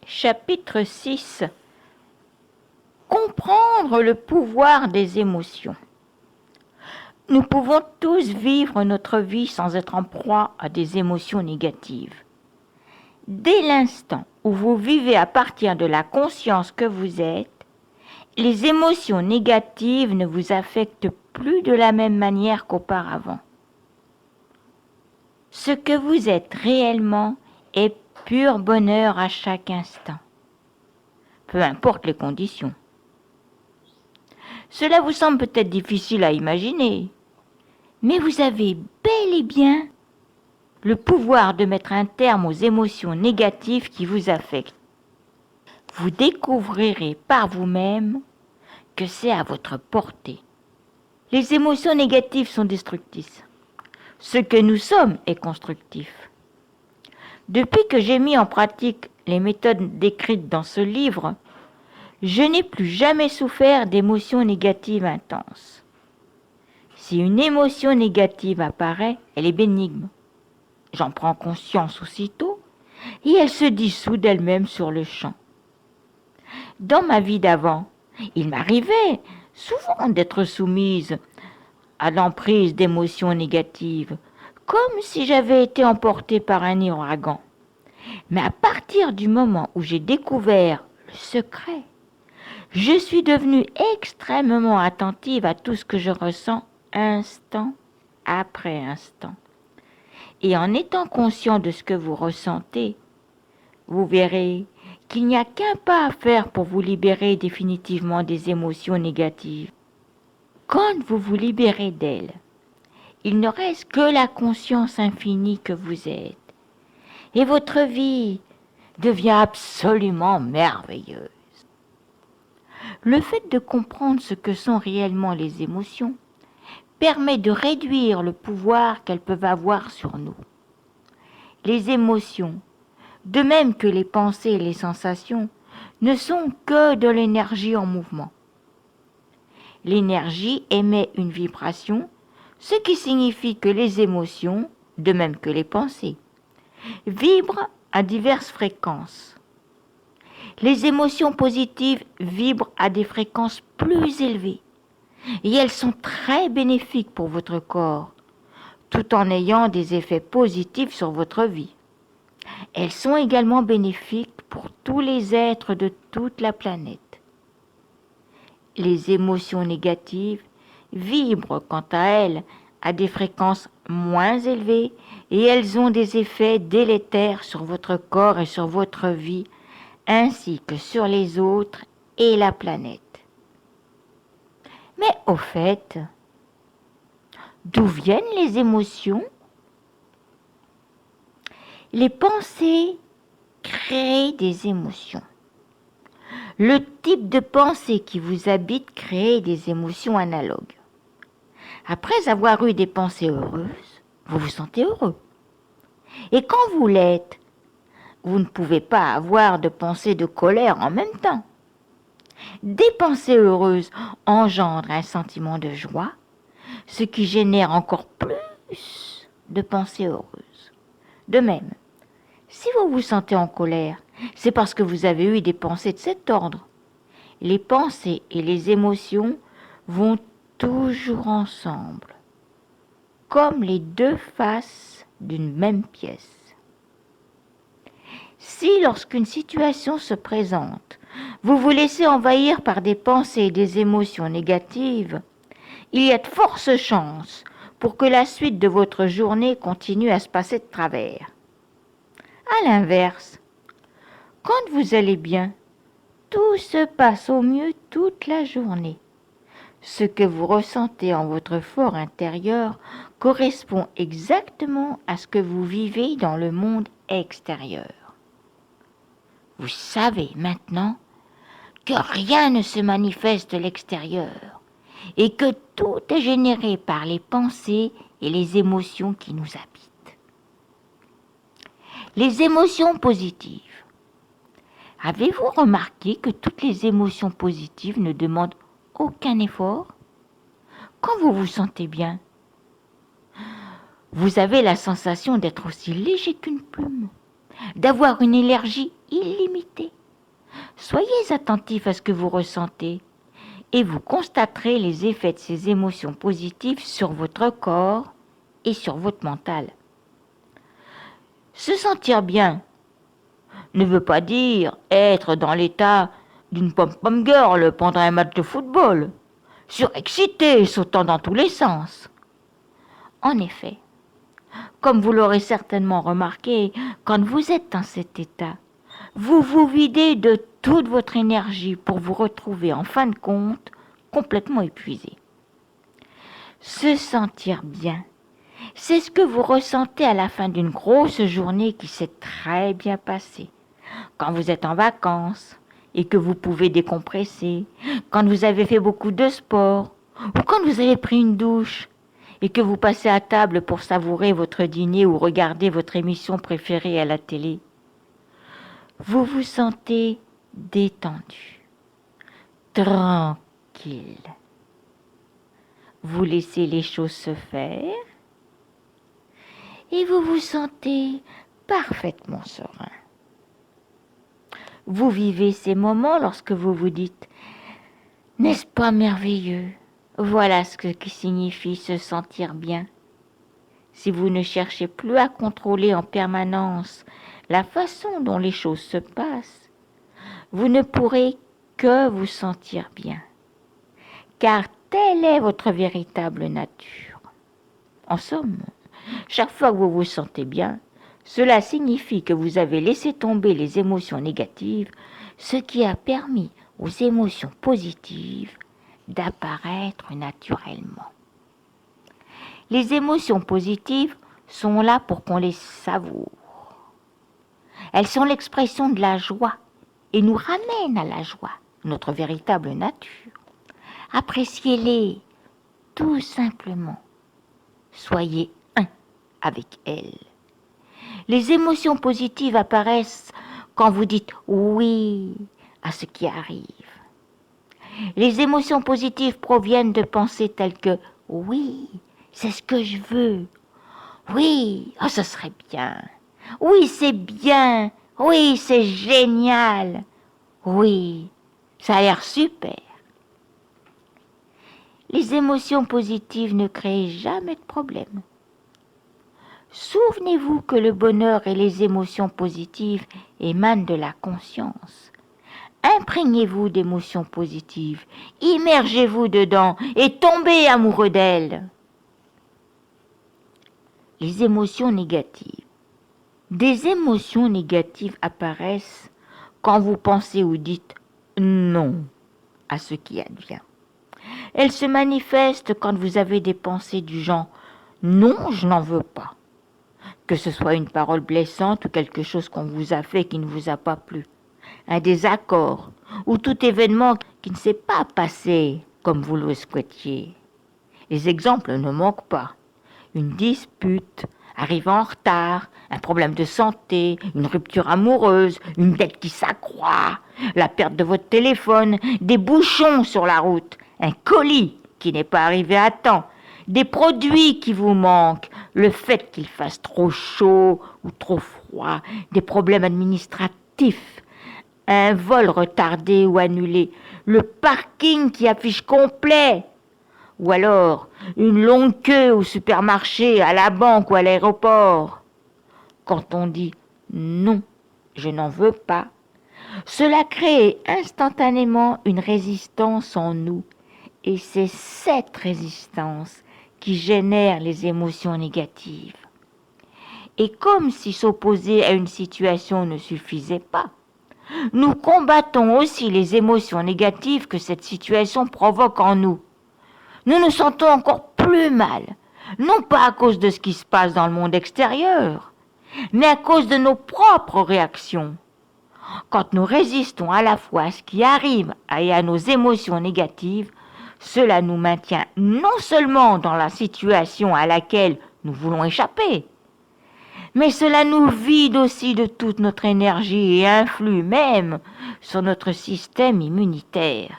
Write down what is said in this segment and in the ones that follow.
Chapitre 6. Comprendre le pouvoir des émotions. Nous pouvons tous vivre notre vie sans être en proie à des émotions négatives. Dès l'instant où vous vivez à partir de la conscience que vous êtes, les émotions négatives ne vous affectent plus de la même manière qu'auparavant. Ce que vous êtes réellement est pur bonheur à chaque instant, peu importe les conditions. Cela vous semble peut-être difficile à imaginer, mais vous avez bel et bien le pouvoir de mettre un terme aux émotions négatives qui vous affectent. Vous découvrirez par vous-même que c'est à votre portée. Les émotions négatives sont destructrices. Ce que nous sommes est constructif. Depuis que j'ai mis en pratique les méthodes décrites dans ce livre, je n'ai plus jamais souffert d'émotions négatives intenses. Si une émotion négative apparaît, elle est bénigne. J'en prends conscience aussitôt et elle se dissout d'elle-même sur le champ. Dans ma vie d'avant, il m'arrivait souvent d'être soumise à l'emprise d'émotions négatives, comme si j'avais été emportée par un ouragan. Mais à partir du moment où j'ai découvert le secret, je suis devenue extrêmement attentive à tout ce que je ressens instant après instant. Et en étant conscient de ce que vous ressentez, vous verrez qu'il n'y a qu'un pas à faire pour vous libérer définitivement des émotions négatives. Quand vous vous libérez d'elles, il ne reste que la conscience infinie que vous êtes. Et votre vie devient absolument merveilleuse. Le fait de comprendre ce que sont réellement les émotions permet de réduire le pouvoir qu'elles peuvent avoir sur nous. Les émotions, de même que les pensées et les sensations, ne sont que de l'énergie en mouvement. L'énergie émet une vibration, ce qui signifie que les émotions, de même que les pensées, vibrent à diverses fréquences. Les émotions positives vibrent à des fréquences plus élevées et elles sont très bénéfiques pour votre corps, tout en ayant des effets positifs sur votre vie. Elles sont également bénéfiques pour tous les êtres de toute la planète. Les émotions négatives vibrent quant à elles à des fréquences moins élevées et elles ont des effets délétères sur votre corps et sur votre vie, ainsi que sur les autres et la planète. Mais au fait, d'où viennent les émotions ? Les pensées créent des émotions. Le type de pensée qui vous habite crée des émotions analogues. Après avoir eu des pensées heureuses, vous vous sentez heureux. Et quand vous l'êtes, vous ne pouvez pas avoir de pensée de colère en même temps. Des pensées heureuses engendrent un sentiment de joie, ce qui génère encore plus de pensées heureuses. De même, si vous vous sentez en colère, c'est parce que vous avez eu des pensées de cet ordre. Les pensées et les émotions vont toujours ensemble, comme les deux faces d'une même pièce. Si lorsqu'une situation se présente, vous vous laissez envahir par des pensées et des émotions négatives, il y a de fortes chances pour que la suite de votre journée continue à se passer de travers. À l'inverse, quand vous allez bien, tout se passe au mieux toute la journée. Ce que vous ressentez en votre fort intérieur correspond exactement à ce que vous vivez dans le monde extérieur. Vous savez maintenant que rien ne se manifeste de l'extérieur et que tout est généré par les pensées et les émotions qui nous habitent. Les émotions positives. Avez-vous remarqué que toutes les émotions positives ne demandent aucun effort ? Quand vous vous sentez bien, vous avez la sensation d'être aussi léger qu'une plume, d'avoir une énergie illimitée Soyez attentif à ce que vous ressentez et vous constaterez les effets de ces émotions positives sur votre corps et sur votre mental. Se sentir bien ne veut pas dire être dans l'état d'une pom-pom girl pendant un match de football, surexcité, sautant dans tous les sens. En effet, comme vous l'aurez certainement remarqué, quand vous êtes dans cet état, vous vous videz de toute votre énergie pour vous retrouver en fin de compte complètement épuisé. Se sentir bien, c'est ce que vous ressentez à la fin d'une grosse journée qui s'est très bien passée. Quand vous êtes en vacances et que vous pouvez décompresser, quand vous avez fait beaucoup de sport ou quand vous avez pris une douche et que vous passez à table pour savourer votre dîner ou regarder votre émission préférée à la télé. Vous vous sentez détendu, tranquille. Vous laissez les choses se faire et vous vous sentez parfaitement serein. Vous vivez ces moments lorsque vous vous dites « N'est-ce pas merveilleux ?» Voilà ce qui signifie se sentir bien. Si vous ne cherchez plus à contrôler en permanence la façon dont les choses se passent, vous ne pourrez que vous sentir bien, car telle est votre véritable nature. En somme, chaque fois que vous vous sentez bien, cela signifie que vous avez laissé tomber les émotions négatives, ce qui a permis aux émotions positives d'apparaître naturellement. Les émotions positives sont là pour qu'on les savoure. Elles sont l'expression de la joie et nous ramènent à la joie, notre véritable nature. Appréciez-les tout simplement. Soyez un avec elles. Les émotions positives apparaissent quand vous dites oui à ce qui arrive. Les émotions positives proviennent de pensées telles que « oui, c'est ce que je veux »,« oui, oh, ce serait bien »,« oui, c'est bien »,« oui, c'est génial »,« oui, ça a l'air super ». Les émotions positives ne créent jamais de problème. Souvenez-vous que le bonheur et les émotions positives émanent de la conscience. Imprégnez-vous d'émotions positives, immergez-vous dedans et tombez amoureux d'elles. Les émotions négatives. Des émotions négatives apparaissent quand vous pensez ou dites non à ce qui advient. Elles se manifestent quand vous avez des pensées du genre non, je n'en veux pas. Que ce soit une parole blessante ou quelque chose qu'on vous a fait qui ne vous a pas plu. Un désaccord ou tout événement qui ne s'est pas passé comme vous le souhaitiez. Les exemples ne manquent pas. Une dispute, arriver en retard, un problème de santé, une rupture amoureuse, une dette qui s'accroît, la perte de votre téléphone, des bouchons sur la route, un colis qui n'est pas arrivé à temps, des produits qui vous manquent, le fait qu'il fasse trop chaud ou trop froid, des problèmes administratifs, un vol retardé ou annulé, le parking qui affiche complet, ou alors une longue queue au supermarché, à la banque ou à l'aéroport. Quand on dit « non, je n'en veux pas », cela crée instantanément une résistance en nous, et c'est cette résistance qui génère les émotions négatives. Et comme si s'opposer à une situation ne suffisait pas, nous combattons aussi les émotions négatives que cette situation provoque en nous. Nous nous sentons encore plus mal, non pas à cause de ce qui se passe dans le monde extérieur, mais à cause de nos propres réactions. Quand nous résistons à la fois à ce qui arrive et à nos émotions négatives, cela nous maintient non seulement dans la situation à laquelle nous voulons échapper, mais cela nous vide aussi de toute notre énergie et influe même sur notre système immunitaire.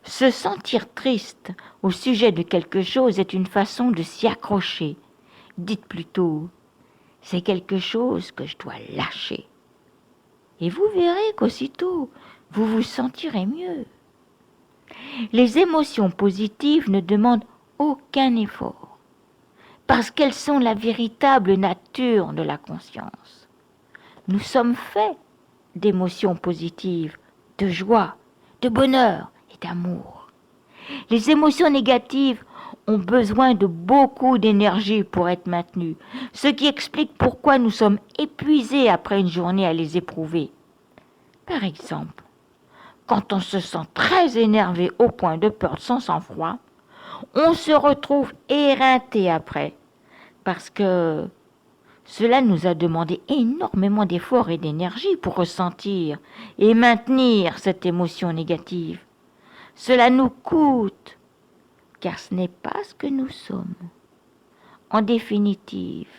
Se sentir triste au sujet de quelque chose est une façon de s'y accrocher. Dites plutôt, c'est quelque chose que je dois lâcher. Et vous verrez qu'aussitôt, vous vous sentirez mieux. Les émotions positives ne demandent aucun effort, parce qu'elles sont la véritable nature de la conscience. Nous sommes faits d'émotions positives, de joie, de bonheur et d'amour. Les émotions négatives ont besoin de beaucoup d'énergie pour être maintenues, ce qui explique pourquoi nous sommes épuisés après une journée à les éprouver. Par exemple, quand on se sent très énervé au point de perdre son sang-froid, on se retrouve éreinté après, parce que cela nous a demandé énormément d'efforts et d'énergie pour ressentir et maintenir cette émotion négative. Cela nous coûte, car ce n'est pas ce que nous sommes. En définitive,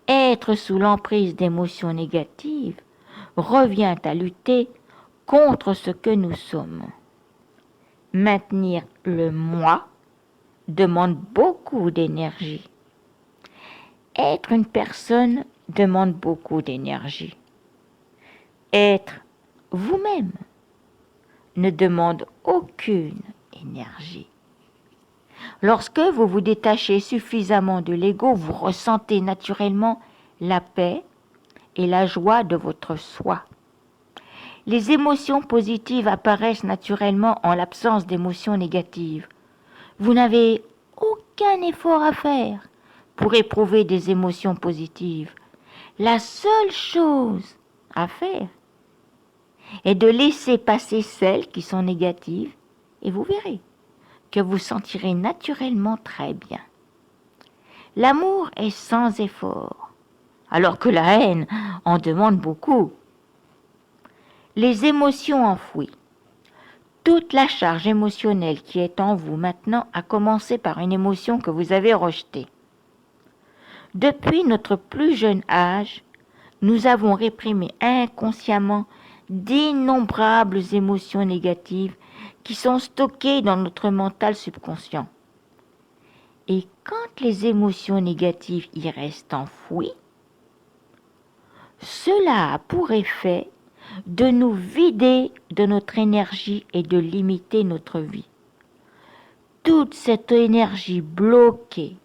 être sous l'emprise d'émotions négatives revient à lutter contre ce que nous sommes. Maintenir le moi demande beaucoup d'énergie. Être une personne demande beaucoup d'énergie. Être vous-même ne demande aucune énergie. Lorsque vous vous détachez suffisamment de l'ego, vous ressentez naturellement la paix et la joie de votre soi. Les émotions positives apparaissent naturellement en l'absence d'émotions négatives. Vous n'avez aucun effort à faire pour éprouver des émotions positives. La seule chose à faire est de laisser passer celles qui sont négatives et vous verrez que vous sentirez naturellement très bien. L'amour est sans effort, alors que la haine en demande beaucoup. Les émotions enfouies. Toute la charge émotionnelle qui est en vous maintenant a commencé par une émotion que vous avez rejetée. Depuis notre plus jeune âge, nous avons réprimé inconsciemment d'innombrables émotions négatives qui sont stockées dans notre mental subconscient. Et quand les émotions négatives y restent enfouies, cela a pour effet de nous vider de notre énergie et de limiter notre vie. Toute cette énergie bloquée,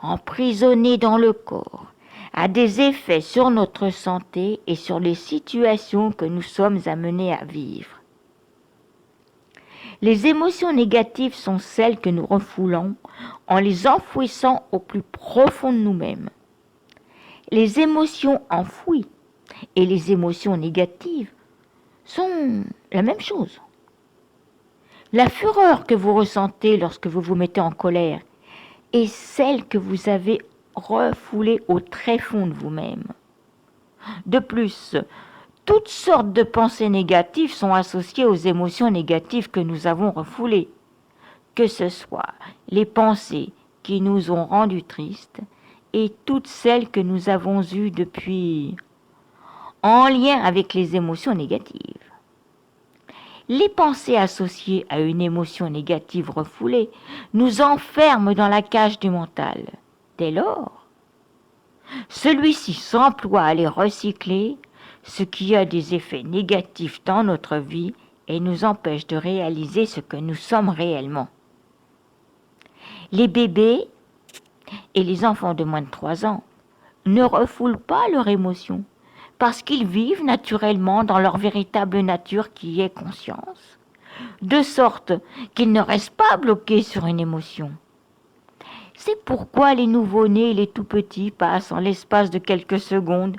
emprisonnée dans le corps, a des effets sur notre santé et sur les situations que nous sommes amenés à vivre. Les émotions négatives sont celles que nous refoulons en les enfouissant au plus profond de nous-mêmes. Les émotions enfouies et les émotions négatives sont la même chose. La fureur que vous ressentez lorsque vous vous mettez en colère est celle que vous avez refoulée au tréfonds de vous-même. De plus, toutes sortes de pensées négatives sont associées aux émotions négatives que nous avons refoulées, que ce soit les pensées qui nous ont rendus tristes et toutes celles que nous avons eues depuis en lien avec les émotions négatives. Les pensées associées à une émotion négative refoulée nous enferment dans la cage du mental. Dès lors, celui-ci s'emploie à les recycler, ce qui a des effets négatifs dans notre vie et nous empêche de réaliser ce que nous sommes réellement. Les bébés et les enfants de moins de 3 ans ne refoulent pas leurs émotions parce qu'ils vivent naturellement dans leur véritable nature qui est conscience, de sorte qu'ils ne restent pas bloqués sur une émotion. C'est pourquoi les nouveau-nés et les tout-petits passent en l'espace de quelques secondes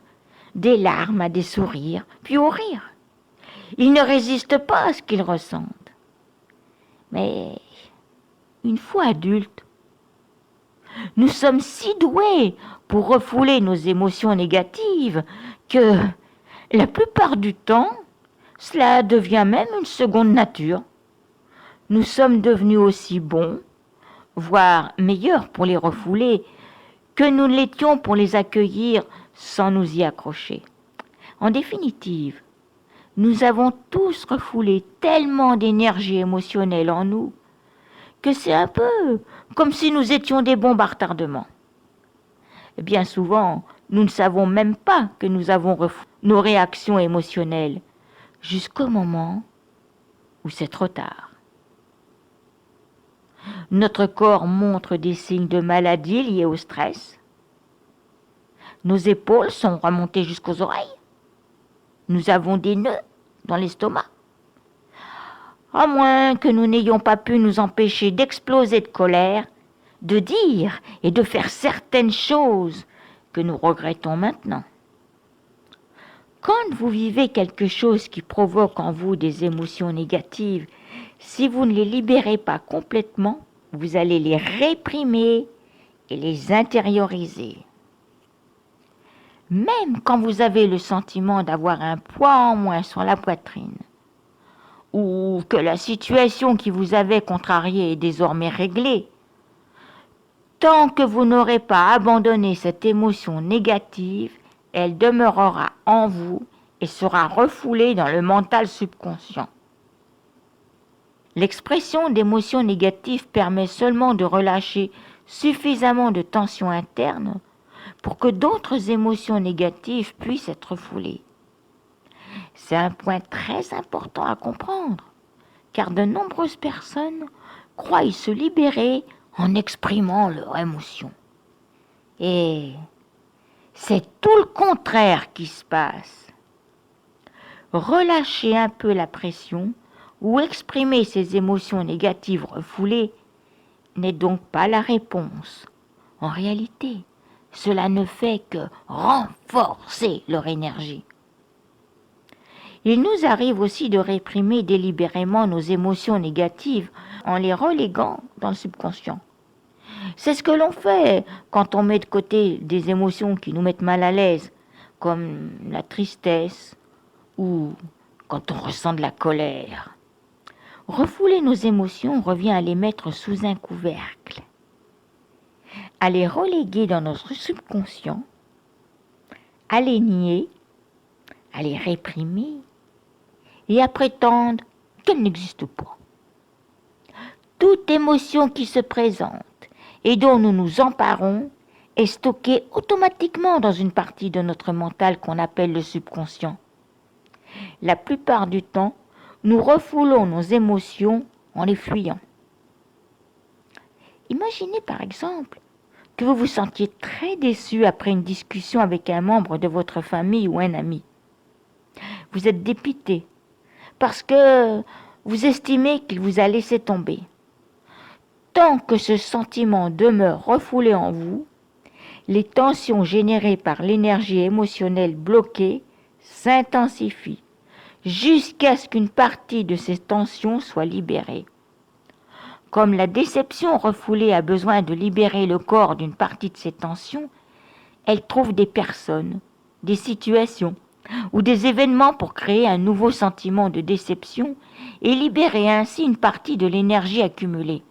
des larmes à des sourires, puis au rire. Ils ne résistent pas à ce qu'ils ressentent. Mais une fois adultes, nous sommes si doués pour refouler nos émotions négatives que la plupart du temps, cela devient même une seconde nature. Nous sommes devenus aussi bons, voire meilleurs pour les refouler, que nous l'étions pour les accueillir sans nous y accrocher. En définitive, nous avons tous refoulé tellement d'énergie émotionnelle en nous que c'est un peu comme si nous étions des bombes à retardement. Bien souvent, Nous ne savons même pas que nous avons refoulé nos réactions émotionnelles jusqu'au moment où c'est trop tard. Notre corps montre des signes de maladie liés au stress. Nos épaules sont remontées jusqu'aux oreilles. Nous avons des nœuds dans l'estomac. À moins que nous n'ayons pas pu nous empêcher d'exploser de colère, de dire et de faire certaines choses que nous regrettons maintenant. Quand vous vivez quelque chose qui provoque en vous des émotions négatives, si vous ne les libérez pas complètement, vous allez les réprimer et les intérioriser. Même quand vous avez le sentiment d'avoir un poids en moins sur la poitrine, ou que la situation qui vous avait contrarié est désormais réglée, tant que vous n'aurez pas abandonné cette émotion négative, elle demeurera en vous et sera refoulée dans le mental subconscient. L'expression d'émotions négatives permet seulement de relâcher suffisamment de tension interne pour que d'autres émotions négatives puissent être refoulées. C'est un point très important à comprendre, car de nombreuses personnes croient se libérer en exprimant leurs émotions. Et c'est tout le contraire qui se passe. Relâcher un peu la pression ou exprimer ces émotions négatives refoulées n'est donc pas la réponse. En réalité, cela ne fait que renforcer leur énergie. Il nous arrive aussi de réprimer délibérément nos émotions négatives en les reléguant dans le subconscient. C'est ce que l'on fait quand on met de côté des émotions qui nous mettent mal à l'aise, comme la tristesse ou quand on ressent de la colère. Refouler nos émotions revient à les mettre sous un couvercle, à les reléguer dans notre subconscient, à les nier, à les réprimer et à prétendre qu'elles n'existent pas. Toute émotion qui se présente et dont nous nous emparons est stockée automatiquement dans une partie de notre mental qu'on appelle le subconscient. La plupart du temps, nous refoulons nos émotions en les fuyant. Imaginez par exemple que vous vous sentiez très déçu après une discussion avec un membre de votre famille ou un ami. Vous êtes dépité parce que vous estimez qu'il vous a laissé tomber. Tant que ce sentiment demeure refoulé en vous, les tensions générées par l'énergie émotionnelle bloquée s'intensifient jusqu'à ce qu'une partie de ces tensions soit libérée. Comme la déception refoulée a besoin de libérer le corps d'une partie de ces tensions, elle trouve des personnes, des situations ou des événements pour créer un nouveau sentiment de déception et libérer ainsi une partie de l'énergie accumulée.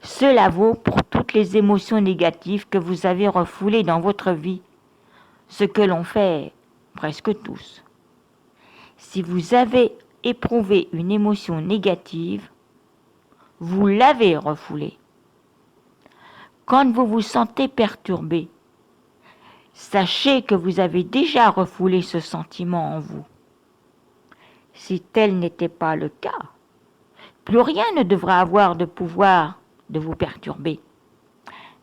Cela vaut pour toutes les émotions négatives que vous avez refoulées dans votre vie, ce que l'on fait presque tous. Si vous avez éprouvé une émotion négative, vous l'avez refoulée. Quand vous vous sentez perturbé, sachez que vous avez déjà refoulé ce sentiment en vous. Si tel n'était pas le cas, plus rien ne devra avoir de pouvoir de vous perturber.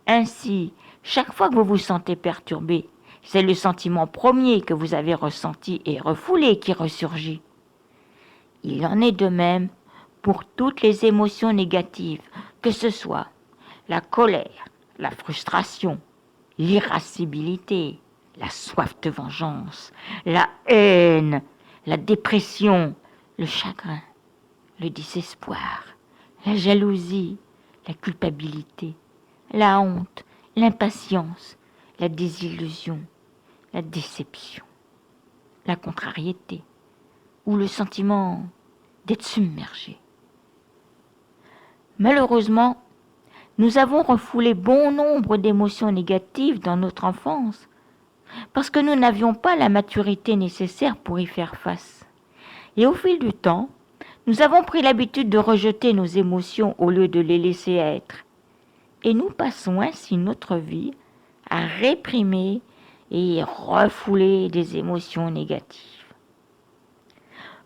Ainsi, chaque fois que vous vous sentez perturbé, c'est le sentiment premier que vous avez ressenti et refoulé qui ressurgit. Il en est de même pour toutes les émotions négatives, que ce soit la colère, la frustration, l'irascibilité, la soif de vengeance, la haine, la dépression, le chagrin, le désespoir, la jalousie, la culpabilité, la honte, l'impatience, la désillusion, la déception, la contrariété ou le sentiment d'être submergé. Malheureusement, nous avons refoulé bon nombre d'émotions négatives dans notre enfance parce que nous n'avions pas la maturité nécessaire pour y faire face. Et au fil du temps, nous avons pris l'habitude de rejeter nos émotions au lieu de les laisser être. Et nous passons ainsi notre vie à réprimer et refouler des émotions négatives.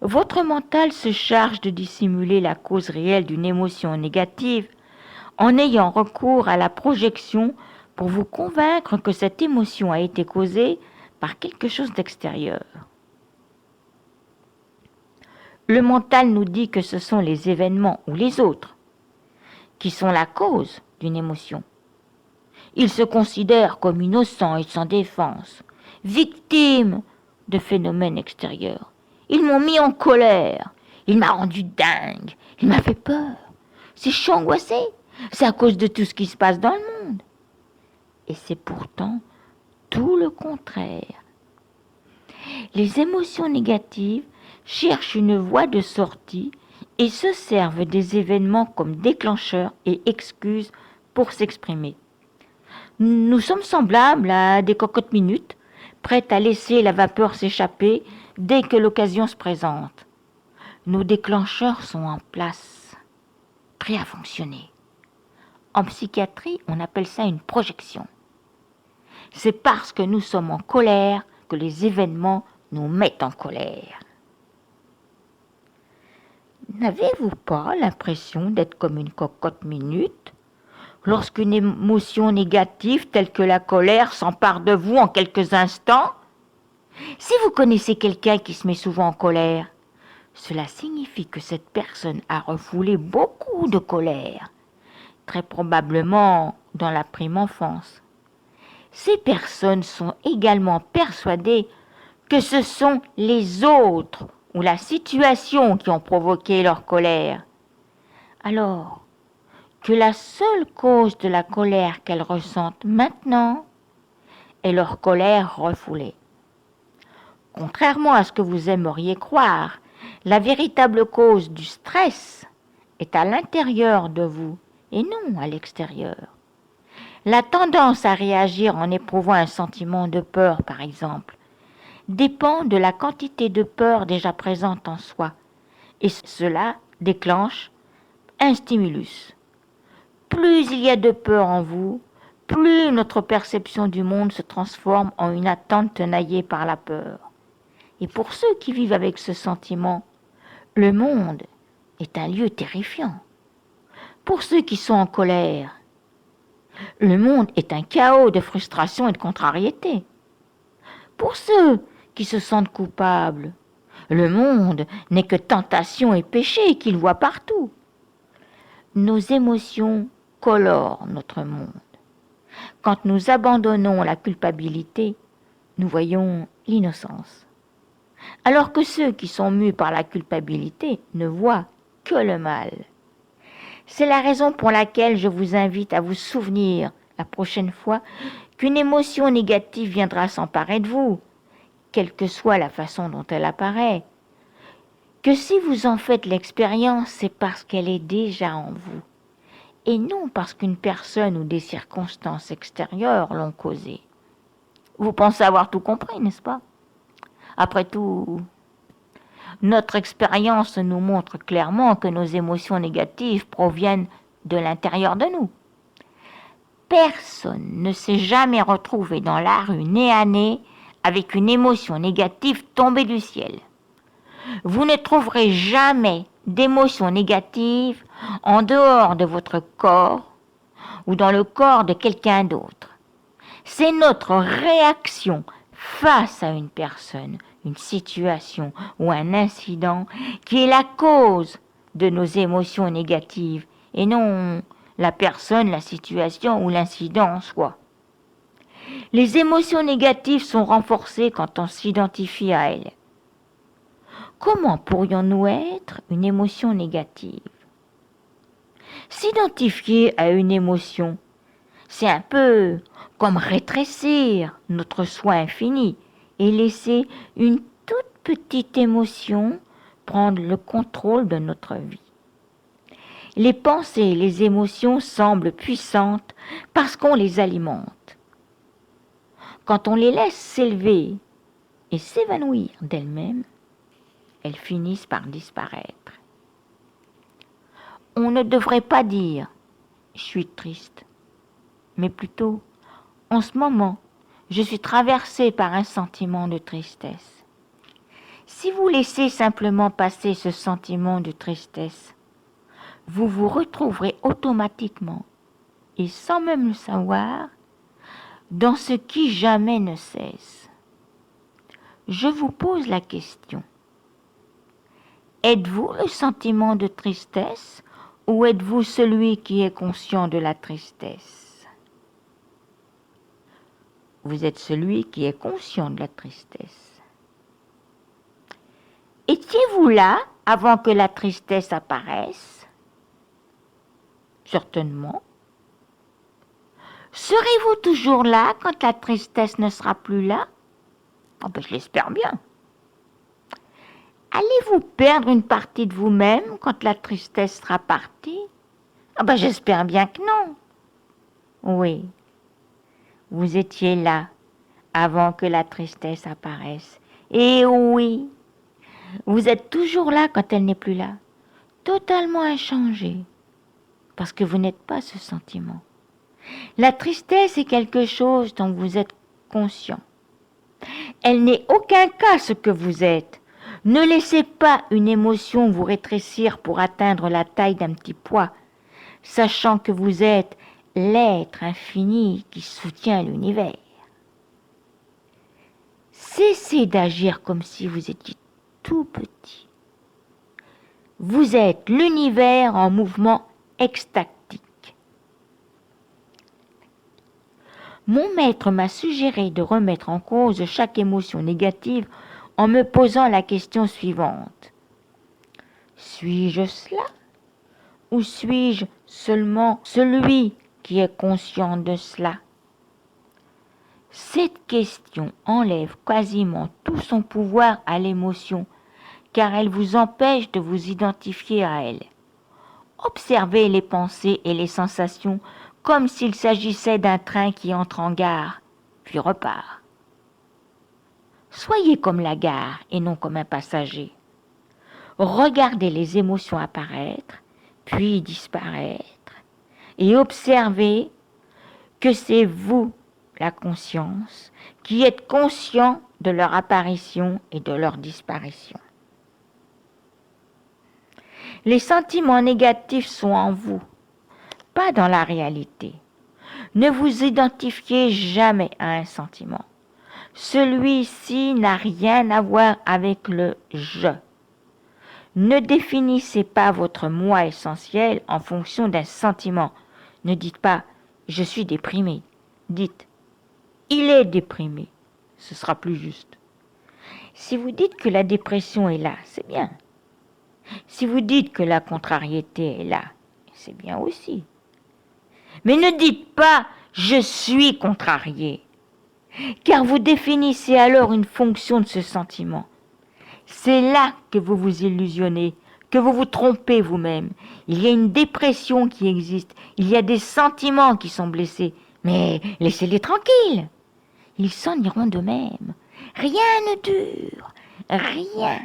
Votre mental se charge de dissimuler la cause réelle d'une émotion négative en ayant recours à la projection pour vous convaincre que cette émotion a été causée par quelque chose d'extérieur. Le mental nous dit que ce sont les événements ou les autres qui sont la cause d'une émotion. Il se considère comme innocent et sans défense, victime de phénomènes extérieurs. Ils m'ont mis en colère, il m'a rendu dingue, il m'a fait peur. Si je suis angoissée, c'est à cause de tout ce qui se passe dans le monde. Et c'est pourtant tout le contraire. Les émotions négatives cherchent une voie de sortie et se servent des événements comme déclencheurs et excuses pour s'exprimer. Nous sommes semblables à des cocottes minutes, prêtes à laisser la vapeur s'échapper dès que l'occasion se présente. Nos déclencheurs sont en place, prêts à fonctionner. En psychiatrie, on appelle ça une projection. C'est parce que nous sommes en colère que les événements nous mettent en colère. N'avez-vous pas l'impression d'être comme une cocotte minute lorsqu'une émotion négative telle que la colère s'empare de vous en quelques instants? Si vous connaissez quelqu'un qui se met souvent en colère, cela signifie que cette personne a refoulé beaucoup de colère, très probablement dans la prime enfance. Ces personnes sont également persuadées que ce sont les autres ou la situation qui ont provoqué leur colère. Alors que la seule cause de la colère qu'elles ressentent maintenant est leur colère refoulée. Contrairement à ce que vous aimeriez croire, la véritable cause du stress est à l'intérieur de vous et non à l'extérieur. La tendance à réagir en éprouvant un sentiment de peur, par exemple, dépend de la quantité de peur déjà présente en soi, et cela déclenche un stimulus. Plus il y a de peur en vous, plus notre perception du monde se transforme en une attente tenaillée par la peur. Et pour ceux qui vivent avec ce sentiment, le monde est un lieu terrifiant. Pour ceux qui sont en colère, le monde est un chaos de frustration et de contrariété. Pour ceux qui se sentent coupables, le monde n'est que tentation et péché qu'ils voient partout. Nos émotions colorent notre monde. Quand nous abandonnons la culpabilité, nous voyons l'innocence. Alors que ceux qui sont mus par la culpabilité ne voient que le mal. C'est la raison pour laquelle je vous invite à vous souvenir la prochaine fois qu'une émotion négative viendra s'emparer de vous, quelle que soit la façon dont elle apparaît, que si vous en faites l'expérience, c'est parce qu'elle est déjà en vous, et non parce qu'une personne ou des circonstances extérieures l'ont causée. Vous pensez avoir tout compris, n'est-ce pas? Après tout, notre expérience nous montre clairement que nos émotions négatives proviennent de l'intérieur de nous. Personne ne s'est jamais retrouvé dans la rue nez à nez avec une émotion négative tombée du ciel. Vous ne trouverez jamais d'émotion négative en dehors de votre corps ou dans le corps de quelqu'un d'autre. C'est notre réaction face à une personne, une situation ou un incident qui est la cause de nos émotions négatives et non la personne, la situation ou l'incident en soi. Les émotions négatives sont renforcées quand on s'identifie à elles. Comment pourrions-nous être une émotion négative? S'identifier à une émotion, c'est un peu comme rétrécir notre soi infini et laisser une toute petite émotion prendre le contrôle de notre vie. Les pensées et les émotions semblent puissantes parce qu'on les alimente. Quand on les laisse s'élever et s'évanouir d'elles-mêmes, elles finissent par disparaître. On ne devrait pas dire « je suis triste », mais plutôt « en ce moment, Je suis traversé par un sentiment de tristesse. Si vous laissez simplement passer ce sentiment de tristesse, vous vous retrouverez automatiquement, et sans même le savoir, dans ce qui jamais ne cesse. Je vous pose la question. Êtes-vous le sentiment de tristesse ou êtes-vous celui qui est conscient de la tristesse? Vous êtes celui qui est conscient de la tristesse. Étiez-vous là avant que la tristesse apparaisse? Certainement. Serez-vous toujours là quand la tristesse ne sera plus là? Je l'espère bien. Allez-vous perdre une partie de vous-même quand la tristesse sera partie? J'espère bien que non. Oui, vous étiez là avant que la tristesse apparaisse. Et oui, vous êtes toujours là quand elle n'est plus là, totalement inchangé, parce que vous n'êtes pas ce sentiment. La tristesse est quelque chose dont vous êtes conscient. Elle n'est aucun cas ce que vous êtes. Ne laissez pas une émotion vous rétrécir pour atteindre la taille d'un petit pois, sachant que vous êtes l'être infini qui soutient l'univers. Cessez d'agir comme si vous étiez tout petit. Vous êtes l'univers en mouvement extatique. Mon maître m'a suggéré de remettre en cause chaque émotion négative en me posant la question suivante. Suis-je cela? Ou suis-je seulement celui qui est conscient de cela? Cette question enlève quasiment tout son pouvoir à l'émotion, car elle vous empêche de vous identifier à elle. Observez les pensées et les sensations comme s'il s'agissait d'un train qui entre en gare, puis repart. Soyez comme la gare et non comme un passager. Regardez les émotions apparaître, puis disparaître, et observez que c'est vous, la conscience, qui êtes conscient de leur apparition et de leur disparition. Les sentiments négatifs sont en vous, pas dans la réalité. Ne vous identifiez jamais à un sentiment. Celui-ci n'a rien à voir avec le « je ». Ne définissez pas votre moi essentiel en fonction d'un sentiment. Ne dites pas « je suis déprimé ». Dites « il est déprimé ». Ce sera plus juste. Si vous dites que la dépression est là, c'est bien. Si vous dites que la contrariété est là, c'est bien aussi. Mais ne dites pas « je suis contrarié », car vous définissez alors une fonction de ce sentiment. C'est là que vous vous illusionnez, que vous vous trompez vous-même. Il y a une dépression qui existe, il y a des sentiments qui sont blessés, mais laissez-les tranquilles. Ils s'en iront d'eux-mêmes. Rien ne dure, rien.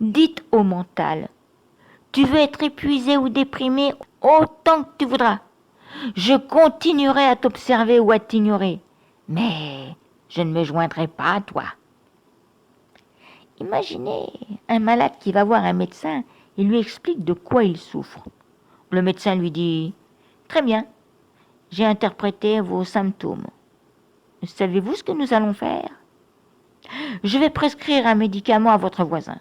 Dites au mental, tu veux être épuisé ou déprimé autant que tu voudras. Je continuerai à t'observer ou à t'ignorer, mais je ne me joindrai pas à toi. Imaginez un malade qui va voir un médecin et lui explique de quoi il souffre. Le médecin lui dit « Très bien, j'ai interprété vos symptômes. Savez-vous ce que nous allons faire? Je vais prescrire un médicament à votre voisin. »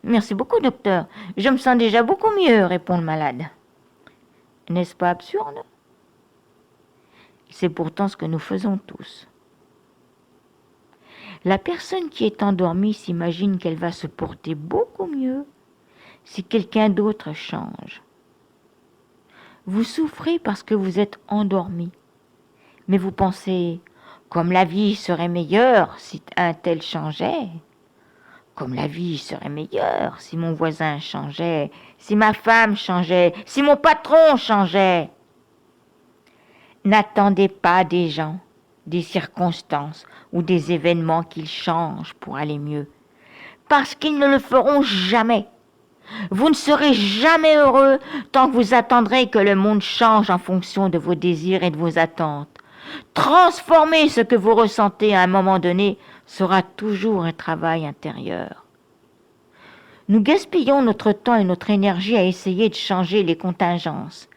Merci beaucoup, docteur. Je me sens déjà beaucoup mieux, répond le malade. N'est-ce pas absurde? C'est pourtant ce que nous faisons tous. La personne qui est endormie s'imagine qu'elle va se porter beaucoup mieux si quelqu'un d'autre change. Vous souffrez parce que vous êtes endormi, mais vous pensez, comme la vie serait meilleure si un tel changeait, comme la vie serait meilleure si mon voisin changeait, si ma femme changeait, si mon patron changeait. N'attendez pas des gens, des circonstances ou des événements qu'ils changent pour aller mieux, parce qu'ils ne le feront jamais. Vous ne serez jamais heureux tant que vous attendrez que le monde change en fonction de vos désirs et de vos attentes. Transformer ce que vous ressentez à un moment donné sera toujours un travail intérieur. Nous gaspillons notre temps et notre énergie à essayer de changer les contingences,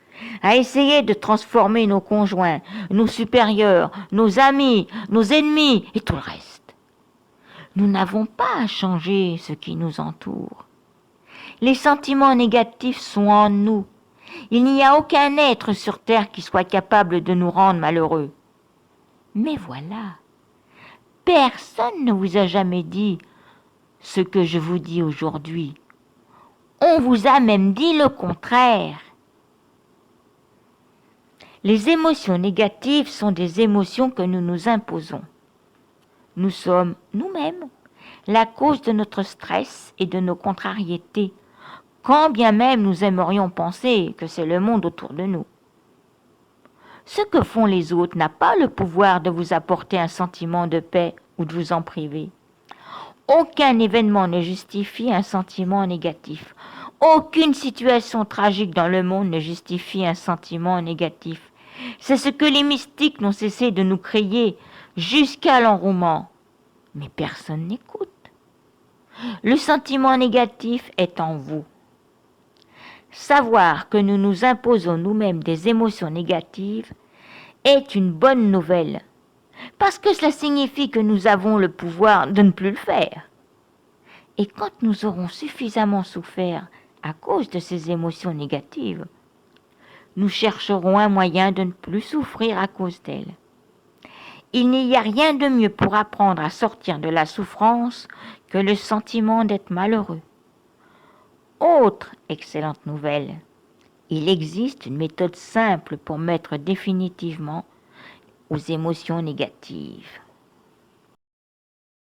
à essayer de transformer nos conjoints, nos supérieurs, nos amis, nos ennemis et tout le reste. Nous n'avons pas à changer ce qui nous entoure. Les sentiments négatifs sont en nous. Il n'y a aucun être sur terre qui soit capable de nous rendre malheureux. Mais voilà, personne ne vous a jamais dit ce que je vous dis aujourd'hui. On vous a même dit le contraire. Les émotions négatives sont des émotions que nous nous imposons. Nous sommes nous-mêmes la cause de notre stress et de nos contrariétés, quand bien même nous aimerions penser que c'est le monde autour de nous. Ce que font les autres n'a pas le pouvoir de vous apporter un sentiment de paix ou de vous en priver. Aucun événement ne justifie un sentiment négatif. Aucune situation tragique dans le monde ne justifie un sentiment négatif. C'est ce que les mystiques n'ont cessé de nous crier jusqu'à l'enrouement. Mais personne n'écoute. Le sentiment négatif est en vous. Savoir que nous nous imposons nous-mêmes des émotions négatives est une bonne nouvelle, parce que cela signifie que nous avons le pouvoir de ne plus le faire. Et quand nous aurons suffisamment souffert à cause de ces émotions négatives, nous chercherons un moyen de ne plus souffrir à cause d'elles. Il n'y a rien de mieux pour apprendre à sortir de la souffrance que le sentiment d'être malheureux. Autre excellente nouvelle, il existe une méthode simple pour mettre définitivement aux émotions négatives.